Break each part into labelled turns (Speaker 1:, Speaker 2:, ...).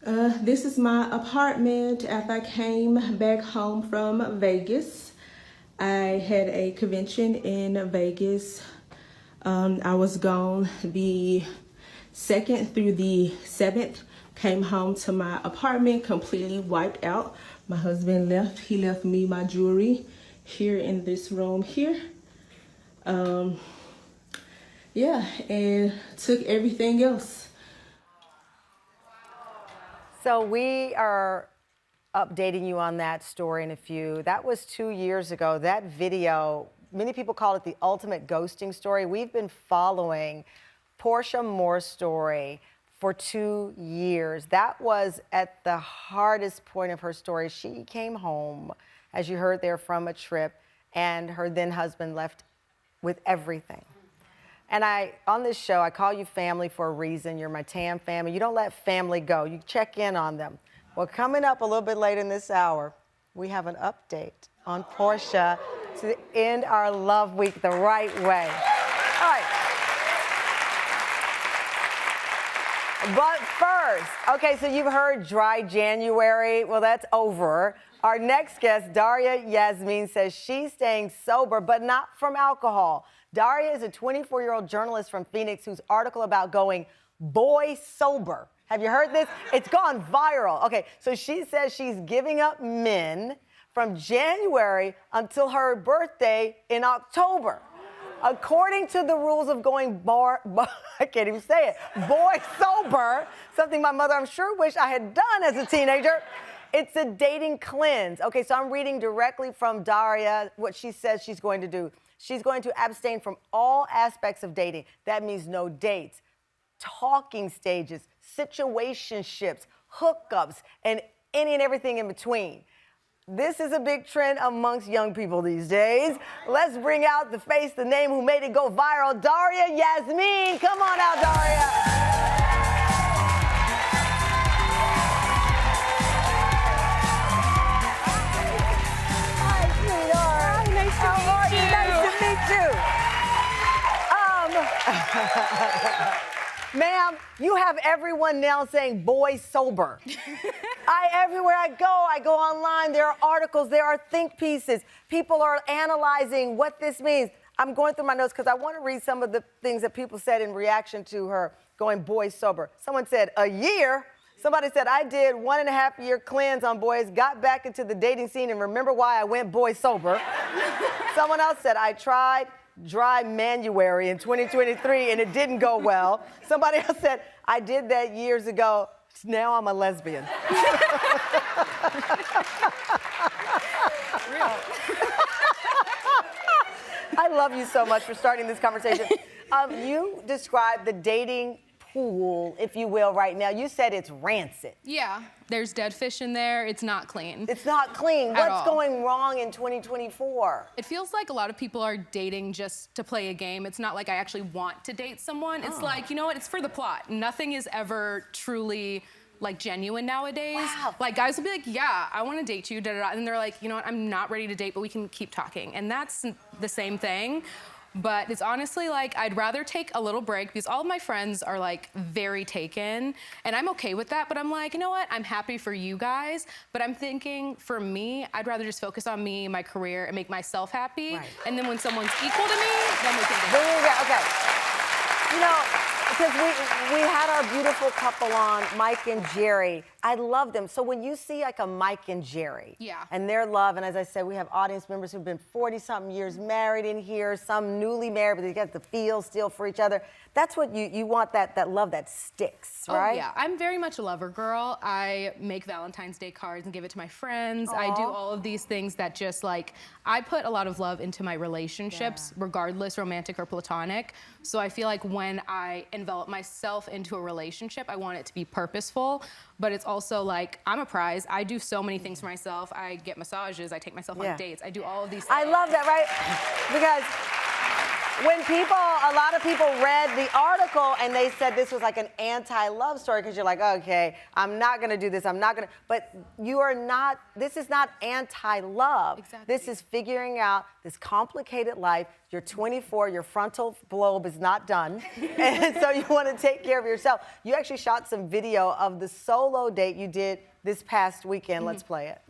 Speaker 1: This is my apartment after I came back home from Vegas. I had a convention in Vegas. I was gone the 2nd through the 7th. Came home to my apartment completely wiped out. My husband left. He left me my jewelry here in this room here. Yeah, and took everything else.
Speaker 2: So we are updating you on that story in a few. That was 2 years ago. That video, many people call it the ultimate ghosting story. We've been following Porsha Moore's story for 2 years. That was at the hardest point of her story. She came home, as you heard there, from a trip, and her then husband left with everything. And on this show, I call you family for a reason. You're my TAM family. You don't let family go. You check in on them. Well, coming up a little bit later in this hour, we have an update on Porsha to end our love week the right way. All right. But first, okay, so you've heard dry January. Well, that's over. Our next guest, Daria Yazmiene, says she's staying sober, but not from alcohol. Daria is a 24-year-old journalist from Phoenix whose article about going boy sober. Have you heard this? It's gone viral. Okay, so she says she's giving up men from January until her birthday in October. According to the rules of going I can't even say it, boy sober, something my mother I'm sure wished I had done as a teenager, it's a dating cleanse. Okay, so I'm reading directly from Daria what she says she's going to do. She's going to abstain from all aspects of dating. That means no dates, talking stages, situationships, hookups, and any and everything in between. This is a big trend amongst young people these days. Let's bring out the face, the name who made it go viral, Daria Yazmiene. Come on out, Daria. Hi, sweetheart.
Speaker 3: Hi, nice to meet you.
Speaker 2: Nice to meet you. Ma'am, you have everyone now saying boy sober. Everywhere I go online, there are articles, there are think pieces. People are analyzing what this means. I'm going through my notes because I want to read some of the things that people said in reaction to her going boy sober. Someone said, a year? Somebody said, I did 1.5-year cleanse on boys, got back into the dating scene, and remember why I went boy sober. Someone else said, I tried dry Manuary in 2023 and it didn't go well. Somebody else said, I did that years ago. Now I'm a lesbian. I love you so much for starting this conversation. You described the dating pool, if you will, right now. You said it's rancid.
Speaker 3: Yeah, there's dead fish in there. It's not clean.
Speaker 2: It's not clean. What's going wrong in 2024?
Speaker 3: It feels like a lot of people are dating just to play a game. It's not like I actually want to date someone. It's like, you know what, it's for the plot. Nothing is ever truly like genuine nowadays.
Speaker 2: Wow.
Speaker 3: Like guys will be like, yeah, I want to date you, da, da, da. And they're like, you know what, I'm not ready to date, but we can keep talking. And that's the same thing. But it's honestly like, I'd rather take a little break because all of my friends are like very taken and I'm okay with that. But I'm like, you know what? I'm happy for you guys. But I'm thinking for me, I'd rather just focus on me, my career and make myself happy.
Speaker 2: Right.
Speaker 3: And then when someone's equal to me, then we can do
Speaker 2: it. Okay. You know, because we had our beautiful couple on, Mike and Jerry. I love them. So when you see like a Mike and Jerry and their love, and as I said, we have audience members who've been 40-something years married in here, some newly married, but they got the feel still for each other. That's what you want, that love that sticks, right?
Speaker 3: Oh, yeah. I'm very much a lover girl. I make Valentine's Day cards and give it to my friends. Aww. I do all of these things that just like, I put a lot of love into my relationships, regardless romantic or platonic. So I feel like when I envelop myself into a relationship, I want it to be purposeful, but it's also like, I'm a prize. I do so many things for myself. I get massages, I take myself on dates, I do all of these things.
Speaker 2: I love that, right? Because When a lot of people read the article and they said this was like an anti-love story because you're like, okay, I'm not going to do this. I'm not going to. But you are not, this is not anti-love.
Speaker 3: Exactly.
Speaker 2: This is figuring out this complicated life. You're 24, your frontal lobe is not done. And so you want to take care of yourself. You actually shot some video of the solo date you did this past weekend. Let's play it.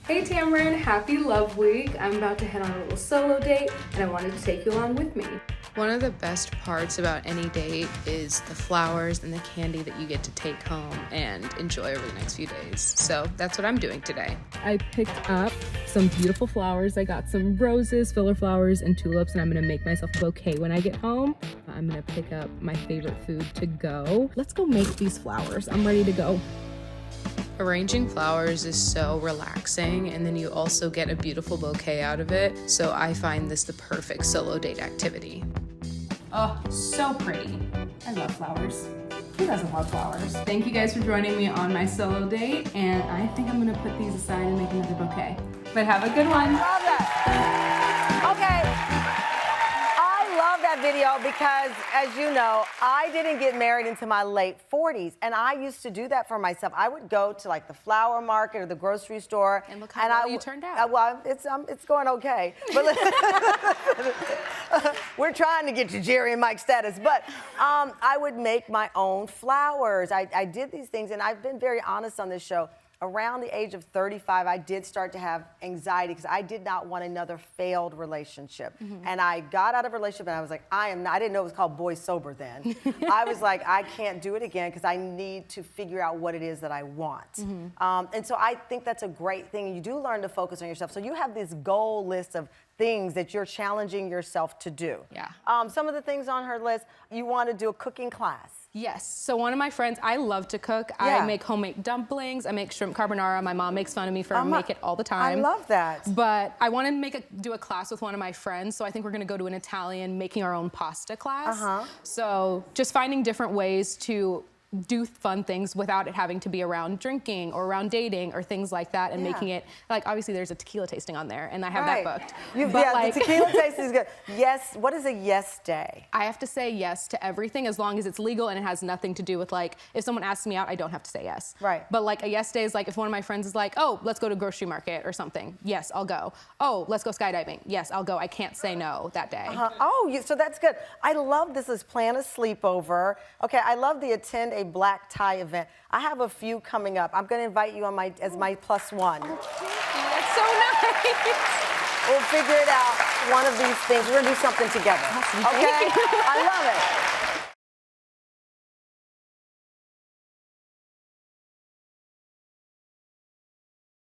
Speaker 4: Hey Tamron, happy Love Week. I'm about to head on a little solo date and I wanted to take you along with me.
Speaker 5: One of the best parts about any date is the flowers and the candy that you get to take home and enjoy over the next few days. So that's what I'm doing today.
Speaker 4: I picked up some beautiful flowers. I got some roses, filler flowers, and tulips, and I'm gonna make myself a bouquet when I get home. I'm gonna pick up my favorite food to go. Let's go make these flowers. I'm ready to go.
Speaker 5: Arranging flowers is so relaxing, and then you also get a beautiful bouquet out of it. So I find this the perfect solo date activity.
Speaker 4: Oh, so pretty. I love flowers. Who doesn't love flowers? Thank you guys for joining me on my solo date, and I think I'm gonna put these aside and make another bouquet. But have a good one.
Speaker 2: Love that. Okay. I love that video because, as you know, I didn't get married into my late 40s, and I used to do that for myself. I would go to like the flower market or the grocery store,
Speaker 3: And look how well you turned out.
Speaker 2: Well, it's going okay, but we're trying to get to Jerry and Mike status. But I would make my own flowers. I did these things, and I've been very honest on this show. Around the age of 35, I did start to have anxiety because I did not want another failed relationship. And I got out of a relationship and I was like, I didn't know it was called boy sober then. I was like, I can't do it again because I need to figure out what it is that I want. And so I think that's a great thing. You do learn to focus on yourself. So you have this goal list of things that you're challenging yourself to do.
Speaker 3: Yeah.
Speaker 2: Some of the things on her list, you want to do a cooking class.
Speaker 3: Yes. So one of my friends, I love to cook.
Speaker 2: Yeah.
Speaker 3: I make homemade dumplings. I make shrimp carbonara. My mom makes fun of me for make it all the time.
Speaker 2: I love that.
Speaker 3: But I want to do a class with one of my friends. So I think we're going to go to an Italian making our own pasta class. So just finding different ways to do fun things without it having to be around drinking or around dating or things like that, and making it like, obviously there's a tequila tasting on there and I have that booked.
Speaker 2: The tequila tasting is good. Yes, what is a yes day?
Speaker 3: I have to say yes to everything as long as it's legal and it has nothing to do with like, if someone asks me out, I don't have to say yes.
Speaker 2: Right.
Speaker 3: But like a yes day is like if one of my friends is like, oh, let's go to grocery market or something. Yes, I'll go. Oh, let's go skydiving. Yes, I'll go. I can't say no that day.
Speaker 2: Oh, so that's good. I love this is plan a sleepover. Okay, I love the attend a black tie event. I have a few coming up. I'm going to invite you on as my plus one.
Speaker 3: That's so nice.
Speaker 2: We'll figure it out. One of these things. We're going to do something together. Okay? I love it.